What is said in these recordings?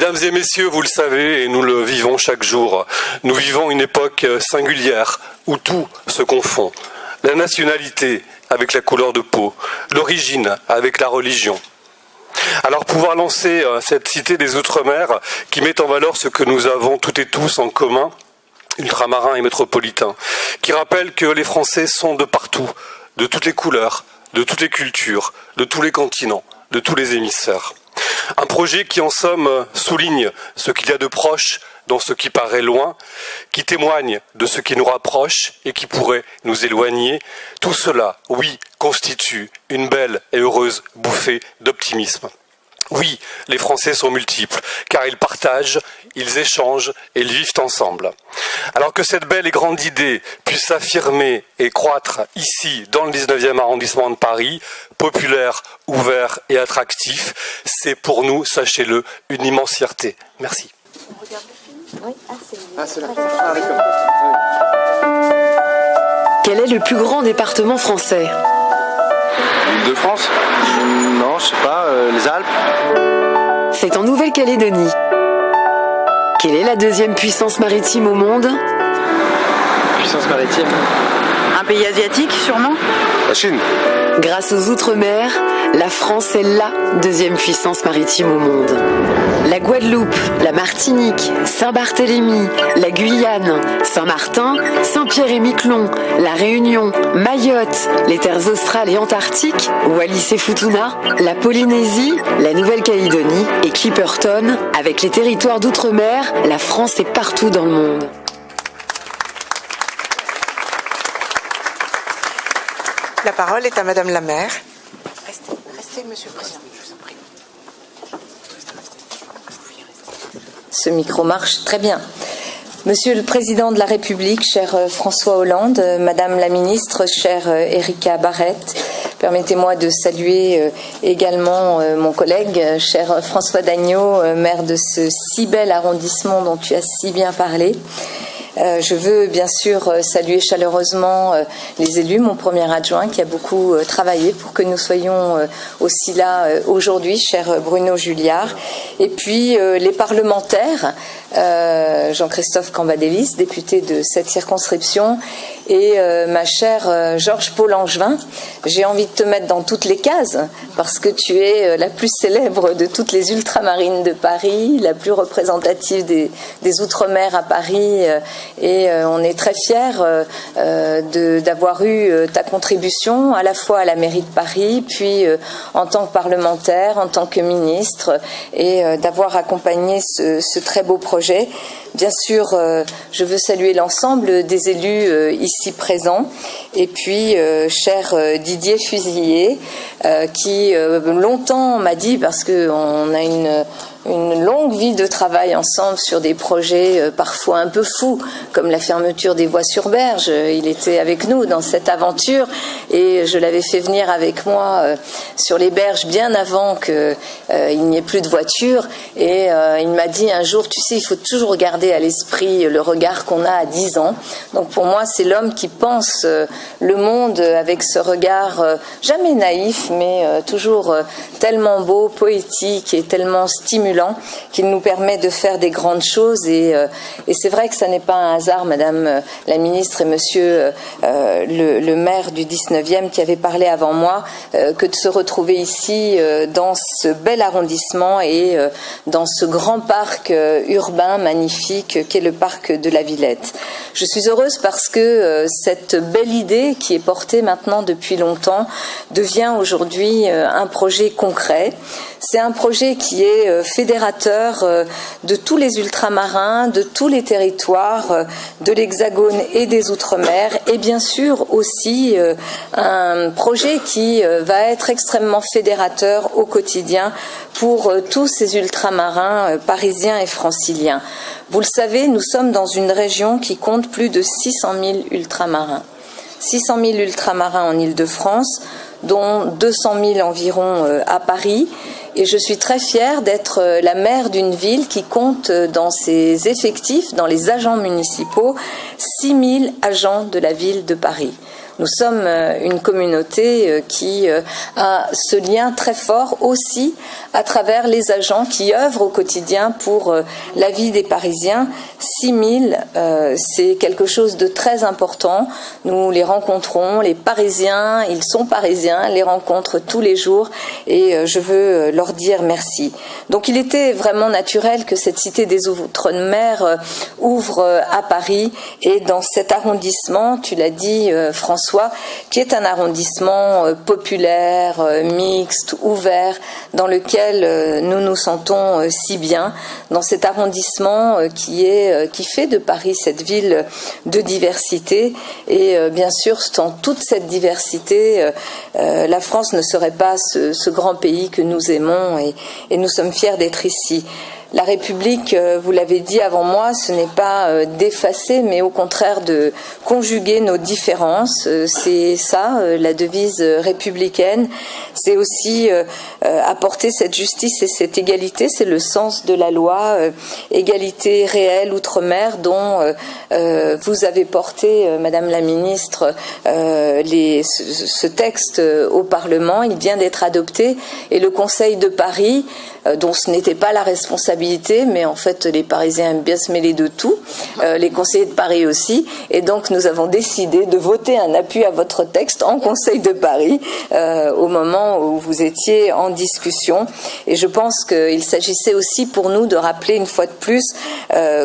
Mesdames et messieurs, vous le savez, et nous le vivons chaque jour, nous vivons une époque singulière où tout se confond. La nationalité avec la couleur de peau, l'origine avec la religion. Alors pouvoir lancer cette cité des Outre-mer qui met en valeur ce que nous avons toutes et tous en commun, ultramarins et métropolitains, qui rappelle que les Français sont de partout, de toutes les couleurs, de toutes les cultures, de tous les continents, de tous les hémisphères. Un projet qui, en somme, souligne ce qu'il y a de proche dans ce qui paraît loin, qui témoigne de ce qui nous rapproche et qui pourrait nous éloigner. Tout cela, oui, constitue une belle et heureuse bouffée d'optimisme. Oui, les Français sont multiples, car ils partagent, ils échangent et ils vivent ensemble. Alors que cette belle et grande idée puisse s'affirmer et croître ici, dans le 19e arrondissement de Paris, populaire, ouvert et attractif, c'est pour nous, sachez-le, une immense fierté. Merci. On regarde le film ? Oui, c'est là. Ah, d'accord. Quel est le plus grand département français ? L'Île-de-France ? Non, je sais pas, les Alpes ? C'est en Nouvelle-Calédonie. Quelle est la deuxième puissance maritime au monde ? Puissance maritime ? Un pays asiatique, sûrement ? La Chine. Grâce aux Outre-mer, la France est la deuxième puissance maritime au monde. La Guadeloupe, la Martinique, Saint-Barthélemy, la Guyane, Saint-Martin, Saint-Pierre-et-Miquelon, la Réunion, Mayotte, les terres australes et antarctiques, Wallis et Futuna, la Polynésie, la Nouvelle-Calédonie et Clipperton, avec les territoires d'outre-mer, la France est partout dans le monde. La parole est à Madame la maire. Restez, Monsieur le Président, je vous en prie. Ce micro marche très bien. Monsieur le Président de la République, cher François Hollande, Madame la Ministre, chère Erika Barrette, permettez-moi de saluer également mon collègue, cher François Dagneau, maire de ce si bel arrondissement dont tu as si bien parlé. Je veux bien sûr saluer chaleureusement les élus, mon premier adjoint qui a beaucoup travaillé pour que nous soyons aussi là aujourd'hui, cher Bruno Julliard, et puis les parlementaires, Jean-Christophe Cambadélis, député de cette circonscription, et ma chère Georges Paul Angevin. J'ai envie de te mettre dans toutes les cases parce que tu es la plus célèbre de toutes les ultramarines de Paris, la plus représentative des Outre-mer à Paris, et on est très fiers d'avoir eu ta contribution à la fois à la mairie de Paris, puis en tant que parlementaire, en tant que ministre, et d'avoir accompagné ce très beau projet. Bien sûr, je veux saluer l'ensemble des élus ici présents, et puis cher Didier Fusilier, qui longtemps m'a dit, parce qu'on a une longue vie de travail ensemble sur des projets parfois un peu fous, comme la fermeture des voies sur berge. Il était avec nous dans cette aventure et je l'avais fait venir avec moi sur les berges bien avant qu'il n'y ait plus de voitures. Et il m'a dit un jour, tu sais, il faut toujours garder à l'esprit le regard qu'on a à 10 ans. Donc pour moi, c'est l'homme qui pense le monde avec ce regard jamais naïf, mais toujours tellement beau, poétique et tellement stimulant qu'il nous permet de faire des grandes choses. Et c'est vrai que ça n'est pas un hasard, Madame la Ministre et Monsieur le maire du 19e qui avait parlé avant moi, que de se retrouver ici dans ce bel arrondissement et dans ce grand parc urbain magnifique qu'est le parc de la Villette. Je suis heureuse parce que cette belle idée qui est portée maintenant depuis longtemps devient aujourd'hui un projet concret. C'est un projet qui est fédérateur de tous les ultramarins, de tous les territoires, de l'Hexagone et des Outre-mer, et bien sûr aussi un projet qui va être extrêmement fédérateur au quotidien pour tous ces ultramarins parisiens et franciliens. Vous le savez, nous sommes dans une région qui compte plus de 600 000 ultramarins. 600 000 ultramarins en Île-de-France, dont 200 000 environ à Paris. Et je suis très fière d'être la maire d'une ville qui compte dans ses effectifs, dans les agents municipaux, 6 000 agents de la ville de Paris. Nous sommes une communauté qui a ce lien très fort aussi à travers les agents qui œuvrent au quotidien pour la vie des Parisiens. 6 000, c'est quelque chose de très important. Nous les rencontrons, les Parisiens, ils sont Parisiens, les rencontrent tous les jours et je veux leur dire merci. Donc il était vraiment naturel que cette cité des Outre-mer ouvre à Paris et dans cet arrondissement, tu l'as dit François, qui est un arrondissement populaire, mixte, ouvert, dans lequel nous nous sentons si bien, dans cet arrondissement qui fait de Paris cette ville de diversité. Et bien sûr, dans toute cette diversité, la France ne serait pas ce grand pays que nous aimons et nous sommes fiers d'être ici. La République, vous l'avez dit avant moi, ce n'est pas d'effacer, mais au contraire de conjuguer nos différences. C'est ça, la devise républicaine. C'est aussi apporter cette justice et cette égalité. C'est le sens de la loi, égalité réelle outre-mer, dont vous avez porté, Madame la Ministre, ce texte au Parlement. Il vient d'être adopté et le Conseil de Paris, dont ce n'était pas la responsabilité, mais en fait les Parisiens aiment bien se mêler de tout, les conseillers de Paris aussi, et donc nous avons décidé de voter un appui à votre texte en Conseil de Paris au moment où vous étiez en discussion. Et je pense qu'il s'agissait aussi pour nous de rappeler une fois de plus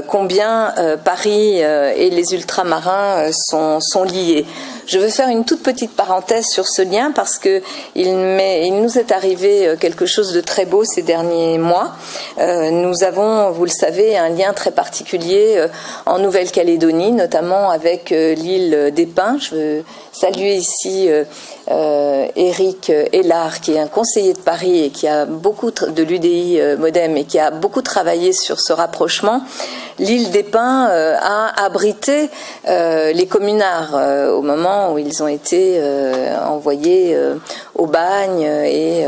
combien Paris et les ultramarins sont liés. Je veux faire une toute petite parenthèse sur ce lien parce que il nous est arrivé quelque chose de très beau ces derniers mois. Nous avons, vous le savez, un lien très particulier en Nouvelle-Calédonie, notamment avec l'île des Pins. Je veux saluer ici Éric Hélard, qui est un conseiller de Paris et qui a beaucoup de l'UDI Modem et qui a beaucoup travaillé sur ce rapprochement. L'île des Pins a abrité les communards au moment où ils ont été envoyés au bagne et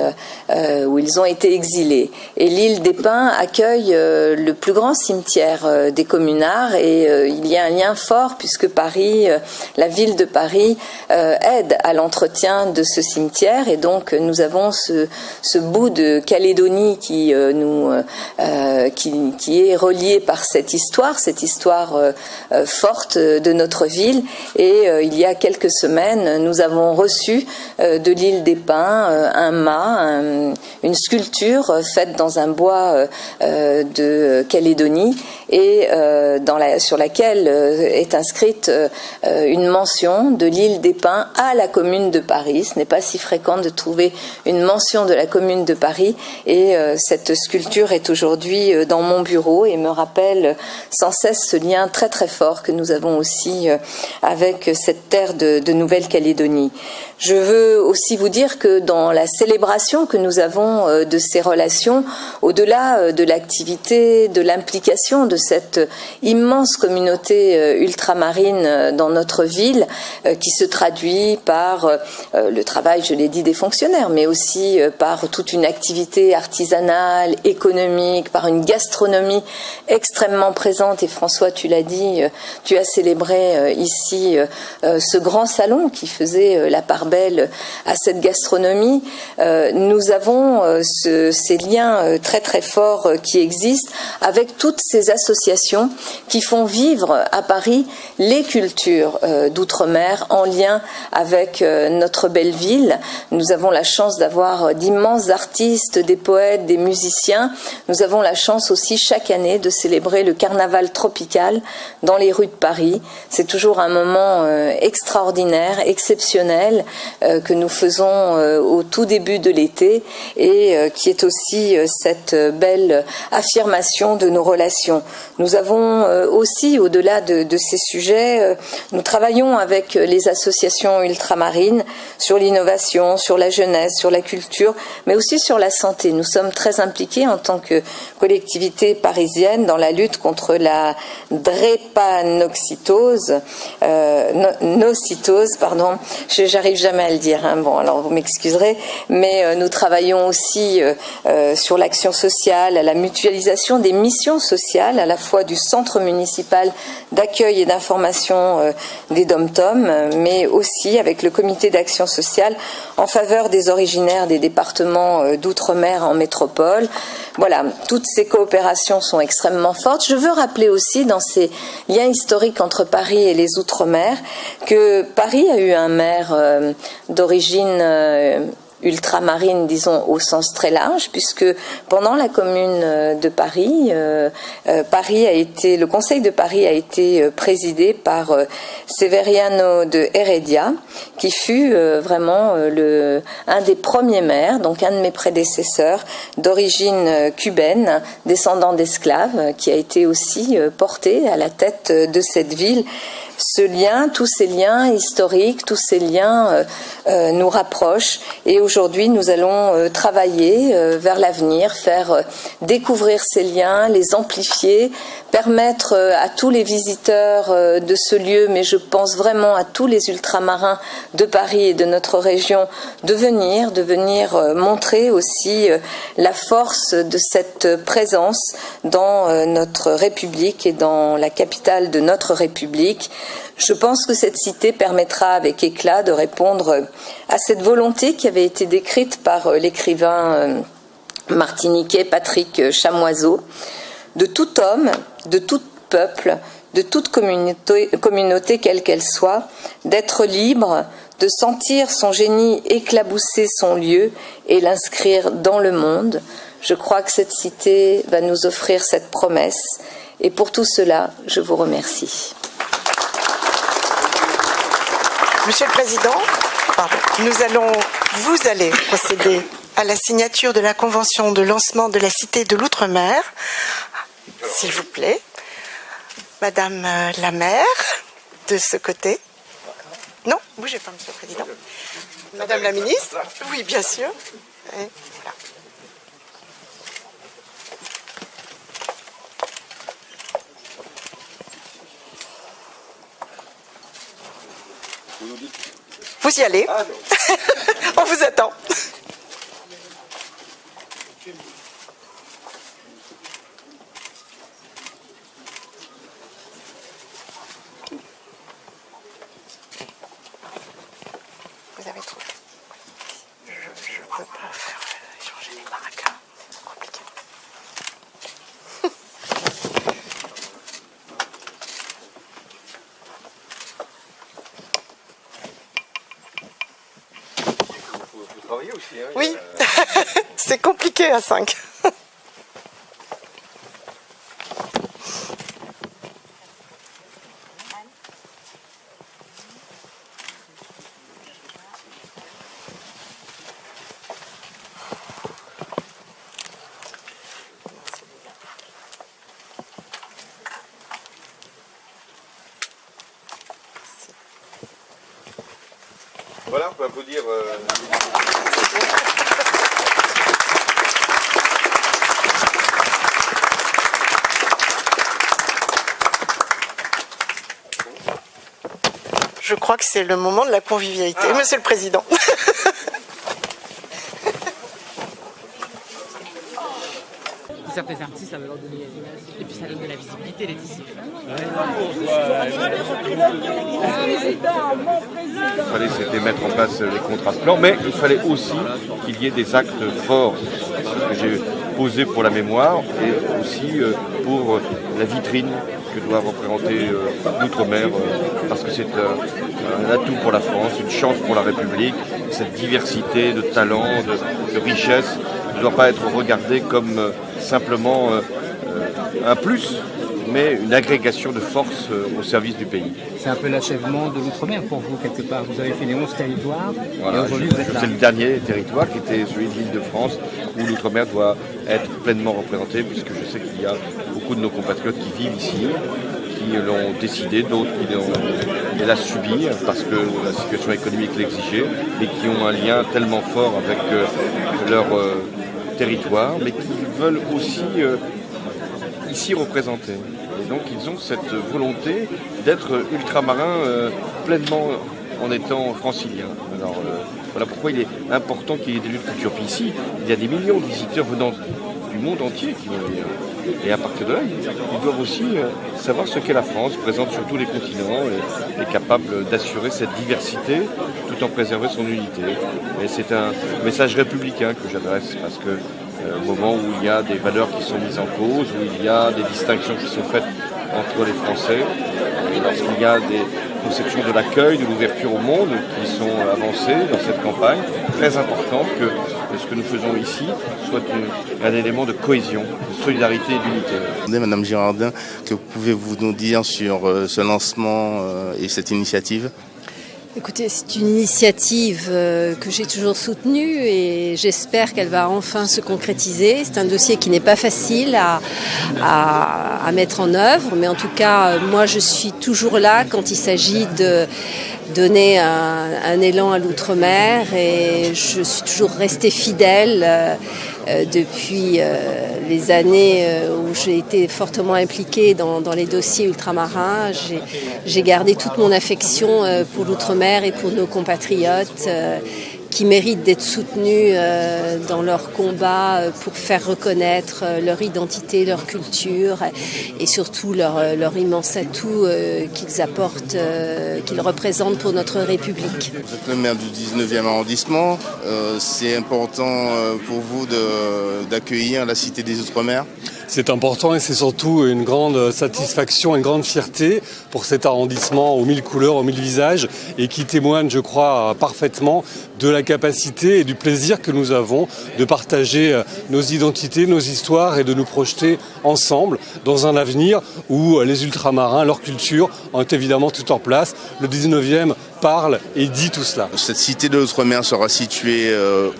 où ils ont été exilés. Et l'île des Pins accueille le plus grand cimetière des communards et il y a un lien fort puisque Paris, la ville de Paris, aide à l'entretien de ce cimetière et donc nous avons ce bout de Calédonie qui est relié par cette histoire forte de notre ville. Et il y a quelques semaines, nous avons reçu de l'île des Pins un mât, une sculpture faite dans un bois de Calédonie et sur laquelle est inscrite une mention de l'île des Pins à la commune de Paris. Ce n'est pas si fréquent de trouver une mention de la commune de Paris et cette sculpture est aujourd'hui dans mon bureau et me rappelle sans cesse ce lien très très fort que nous avons aussi avec cette terre de Nouvelle-Calédonie. Je veux aussi vous dire que dans la célébration que nous avons de ces relations, au-delà de l'activité, de l'implication de cette immense communauté ultramarine dans notre ville, qui se traduit par le travail, je l'ai dit, des fonctionnaires, mais aussi par toute une activité artisanale, économique, par une gastronomie extrêmement présente. Et François, tu l'as dit, tu as célébré ici ce grand salon qui faisait la part belle à cette gastronomie. Nous avons ces liens très très forts qui existent avec toutes ces associations qui font vivre à Paris les cultures d'outre-mer en lien avec notre belle ville. Nous avons la chance d'avoir d'immenses artistes, des poètes, des musiciens. Nous avons la chance aussi chaque année de célébrer le carnaval tropical dans les rues de Paris. C'est toujours un moment extraordinaire, exceptionnel que nous faisons au tout début de l'été et qui est aussi cette belle affirmation de nos relations. Nous avons aussi, au-delà de ces sujets, nous travaillons avec les associations ultramarines sur l'innovation, sur la jeunesse, sur la culture, mais aussi sur la santé. Nous sommes très impliqués en tant que collectivité parisienne dans la lutte contre la drépanocytose, j'arrive jamais à le dire, hein. Bon, alors m'excuserez, mais nous travaillons aussi sur l'action sociale, à la mutualisation des missions sociales, à la fois du centre municipal d'accueil et d'information des DOM-TOM, mais aussi avec le comité d'action sociale en faveur des originaires des départements d'outre-mer en métropole. Voilà, toutes ces coopérations sont extrêmement fortes. Je veux rappeler aussi dans ces liens historiques entre Paris et les outre-mer que Paris a eu un maire d'origine ultramarine, disons au sens très large, puisque pendant la Commune de Paris, le Conseil de Paris a été présidé par Severiano de Heredia, qui fut vraiment un des premiers maires, donc un de mes prédécesseurs, d'origine cubaine, descendant d'esclaves, qui a été aussi porté à la tête de cette ville. Ce lien, tous ces liens historiques, tous ces liens nous rapprochent, et aujourd'hui nous allons travailler vers l'avenir, faire découvrir ces liens, les amplifier, permettre à tous les visiteurs de ce lieu, mais je pense vraiment à tous les ultramarins de Paris et de notre région, de venir montrer aussi la force de cette présence dans notre République et dans la capitale de notre République. Je pense que cette cité permettra avec éclat de répondre à cette volonté qui avait été décrite par l'écrivain martiniquais Patrick Chamoiseau, de tout homme, de tout peuple, de toute communauté quelle qu'elle soit, d'être libre, de sentir son génie éclabousser son lieu et l'inscrire dans le monde. Je crois que cette cité va nous offrir cette promesse, et pour tout cela, je vous remercie. Monsieur le Président, vous allez procéder à la signature de la convention de lancement de la Cité de l'Outre-mer. S'il vous plaît. Madame la maire, de ce côté. Non, bougez pas, Monsieur le Président. Madame la ministre. Oui, bien sûr. Et voilà. Vous y allez. On vous attend. Vous avez trouvé. Je ne peux pas faire changer les maracas. C'est compliqué. Travailler aussi, hein, Oui, c'est compliqué à 5. Voilà, on peut applaudir. Je crois que c'est le moment de la convivialité, Monsieur le Président. Certains artistes, ça va leur donner et puis ça donne de la visibilité, Laetitia. Il fallait c'était mettre en place les contrats de plan, mais il fallait aussi qu'il y ait des actes forts que j'ai posés pour la mémoire et aussi pour la vitrine que doit représenter l'outre-mer, parce que c'est un atout pour la France, une chance pour la République. Cette diversité de talents, de richesses ne doit pas être regardée comme simplement un plus, mais une agrégation de force au service du pays. C'est un peu l'achèvement de l'outre-mer pour vous, quelque part. Vous avez fait les 11 territoires, voilà, et aujourd'hui vous êtes là. C'est le dernier territoire qui était celui de l'Île-de-France, où l'outre-mer doit être pleinement représenté, puisque je sais qu'il y a beaucoup de nos compatriotes qui vivent ici, qui l'ont décidé, d'autres qui l'ont hélas subi, parce que la situation économique l'exigeait, et qui ont un lien tellement fort avec leur territoire, mais qui veulent aussi ici représenter. Et donc ils ont cette volonté d'être ultramarins pleinement en étant franciliens. Alors Voilà pourquoi il est important qu'il y ait des lieux de culture. Puis ici, il y a des millions de visiteurs venant du monde entier qui vont venir. Et à partir de là, ils doivent aussi savoir ce qu'est la France, présente sur tous les continents et capable d'assurer cette diversité tout en préservant son unité. Et c'est un message républicain que j'adresse parce que au moment où il y a des valeurs qui sont mises en cause, où il y a des distinctions qui sont faites entre les Français, et lorsqu'il y a des conceptions de l'accueil, de l'ouverture au monde qui sont avancées dans cette campagne, très important que ce que nous faisons ici soit un élément de cohésion, de solidarité et d'unité. Madame Girardin, que pouvez-vous nous dire sur ce lancement et cette initiative ? Écoutez, c'est une initiative que j'ai toujours soutenue et j'espère qu'elle va enfin se concrétiser. C'est un dossier qui n'est pas facile à mettre en œuvre, mais en tout cas, moi je suis toujours là quand il s'agit de donner un élan à l'outre-mer et je suis toujours restée fidèle depuis les années où j'ai été fortement impliquée dans les dossiers ultramarins. J'ai gardé toute mon affection pour l'outre-mer et pour nos compatriotes qui méritent d'être soutenus dans leur combat pour faire reconnaître leur identité, leur culture et surtout leur immense atout qu'ils apportent, qu'ils représentent pour notre République. Vous êtes le maire du 19e arrondissement. C'est important pour vous d'accueillir la Cité des Outre-mer ? C'est important et c'est surtout une grande satisfaction, une grande fierté pour cet arrondissement aux 1000 couleurs, aux 1000 visages et qui témoigne, je crois, parfaitement de la capacité et du plaisir que nous avons de partager nos identités, nos histoires et de nous projeter ensemble dans un avenir où les ultramarins, leur culture ont évidemment toute leur place. Le 19e parle et dit tout cela. Cette Cité des Outre-mer sera située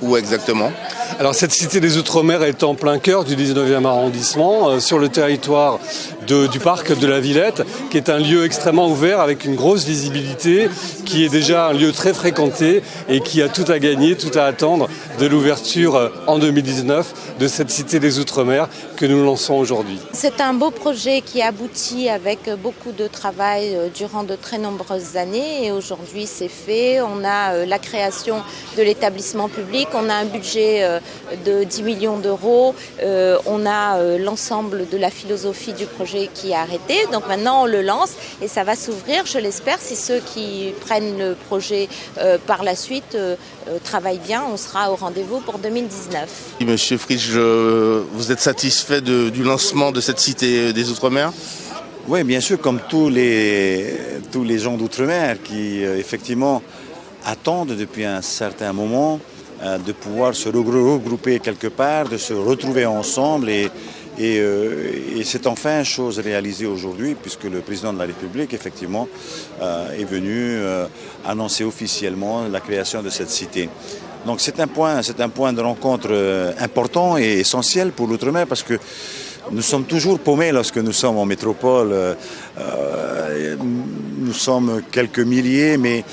où exactement ? Alors cette Cité des Outre-mer est en plein cœur du 19e arrondissement, sur le territoire du parc de la Villette, qui est un lieu extrêmement ouvert avec une grosse visibilité, qui est déjà un lieu très fréquenté et qui a tout à gagner, tout à attendre de l'ouverture en 2019 de cette Cité des Outre-mer que nous lançons aujourd'hui. C'est un beau projet qui aboutit avec beaucoup de travail durant de très nombreuses années et aujourd'hui c'est fait. On a la création de l'établissement public, on a un budget de 10 millions d'euros, on a l'ensemble de la philosophie du projet qui est arrêté. Donc maintenant on le lance et ça va s'ouvrir, je l'espère, si ceux qui prennent le projet par la suite travaillent bien, on sera au rendez-vous pour 2019. Monsieur Frisch, vous êtes satisfait du lancement de cette Cité des Outre-mer ? Oui, bien sûr, comme tous les gens d'outre-mer qui effectivement attendent depuis un certain moment de pouvoir se regrouper quelque part, de se retrouver ensemble et c'est enfin chose réalisée aujourd'hui puisque le président de la République effectivement est venu annoncer officiellement la création de cette cité. Donc c'est un point de rencontre important et essentiel pour l'outre-mer parce que nous sommes toujours paumés lorsque nous sommes en métropole. Nous sommes quelques milliers, mais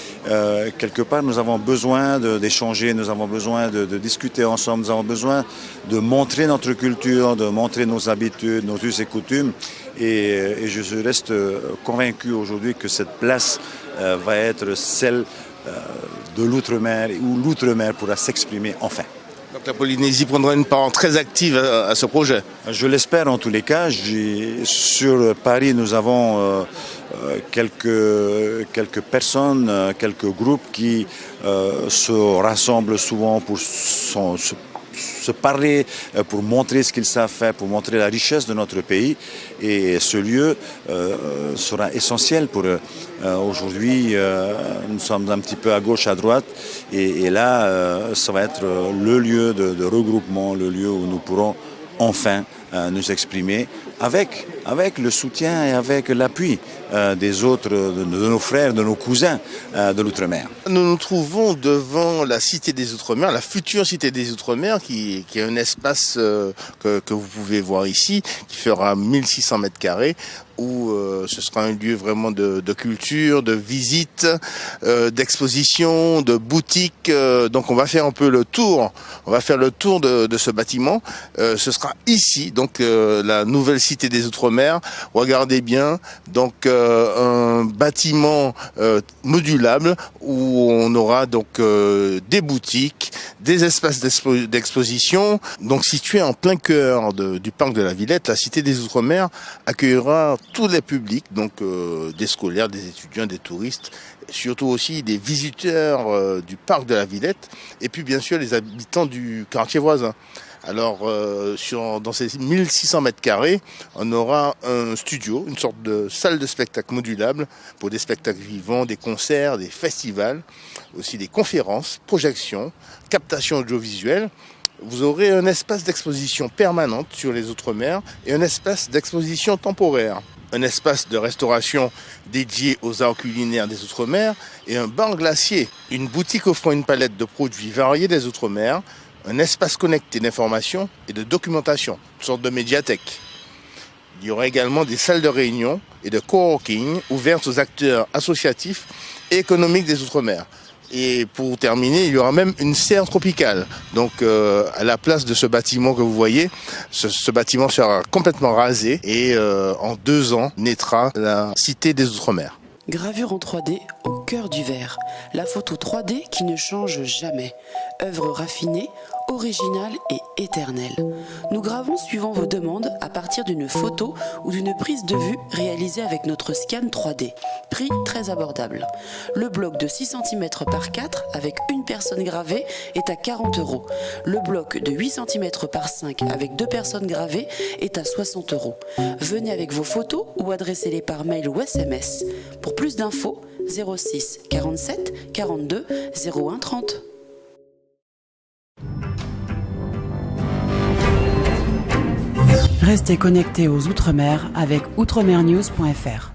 quelque part nous avons besoin d'échanger, nous avons besoin de discuter ensemble, nous avons besoin de montrer notre culture, de montrer nos habitudes, nos us et coutumes. Et je reste convaincu aujourd'hui que cette place va être celle de l'outre-mer, où l'outre-mer pourra s'exprimer enfin. Donc la Polynésie prendra une part très active à ce projet. Je l'espère en tous les cas. Sur Paris, nous avons quelques personnes, quelques groupes qui se rassemblent souvent pour se parler, pour montrer ce qu'ils savent faire, pour montrer la richesse de notre pays. Et ce lieu sera essentiel pour eux. Aujourd'hui, nous sommes un petit peu à gauche, à droite. Et là, ça va être le lieu de regroupement, le lieu où nous pourrons enfin nous exprimer avec le soutien et avec l'appui des autres, de nos frères, de nos cousins de l'outre-mer. Nous nous trouvons devant la Cité des Outre-mer, la future Cité des Outre-mer, qui est un espace que vous pouvez voir ici, qui fera 1600 mètres carrés, où ce sera un lieu vraiment de culture, de visite, d'exposition, de boutique. Donc on va faire un peu le tour. On va faire le tour de ce bâtiment. Ce sera ici, donc la nouvelle cité des Outre-mer. Regardez bien, donc un bâtiment modulable où on aura donc des boutiques, des espaces d'exposition. Donc situé en plein cœur du parc de la Villette, la cité des Outre-mer accueillera tous les publics, donc des scolaires, des étudiants, des touristes, surtout aussi des visiteurs du parc de la Villette, et puis bien sûr les habitants du quartier voisin. Alors, dans ces 1600 mètres carrés, on aura un studio, une sorte de salle de spectacle modulable pour des spectacles vivants, des concerts, des festivals, aussi des conférences, projections, captations audiovisuelles. Vous aurez un espace d'exposition permanente sur les Outre-mer et un espace d'exposition temporaire. Un espace de restauration dédié aux arts culinaires des Outre-mer et un bar glacier. Une boutique offrant une palette de produits variés des Outre-mer. Un espace connecté d'information et de documentation, une sorte de médiathèque. Il y aura également des salles de réunion et de coworking ouvertes aux acteurs associatifs et économiques des Outre-mer. Et pour terminer, il y aura même une serre tropicale. Donc à la place de ce bâtiment que vous voyez, ce bâtiment sera complètement rasé et en 2 ans naîtra la cité des Outre-mer. Gravure en 3D au cœur du verre. La photo 3D qui ne change jamais. Œuvre raffinée, originale et éternelle. Nous gravons suivant vos demandes à partir d'une photo ou d'une prise de vue réalisée avec notre scan 3D. Prix très abordable. Le bloc de 6 cm par 4 avec une personne gravée est à 40 €. Le bloc de 8 cm par 5 avec 2 personnes gravées est à 60 €. Venez avec vos photos ou adressez-les par mail ou SMS. Pour plus d'infos, 06 47 42 01 30. Restez connectés aux Outre-mer avec outremernews.fr.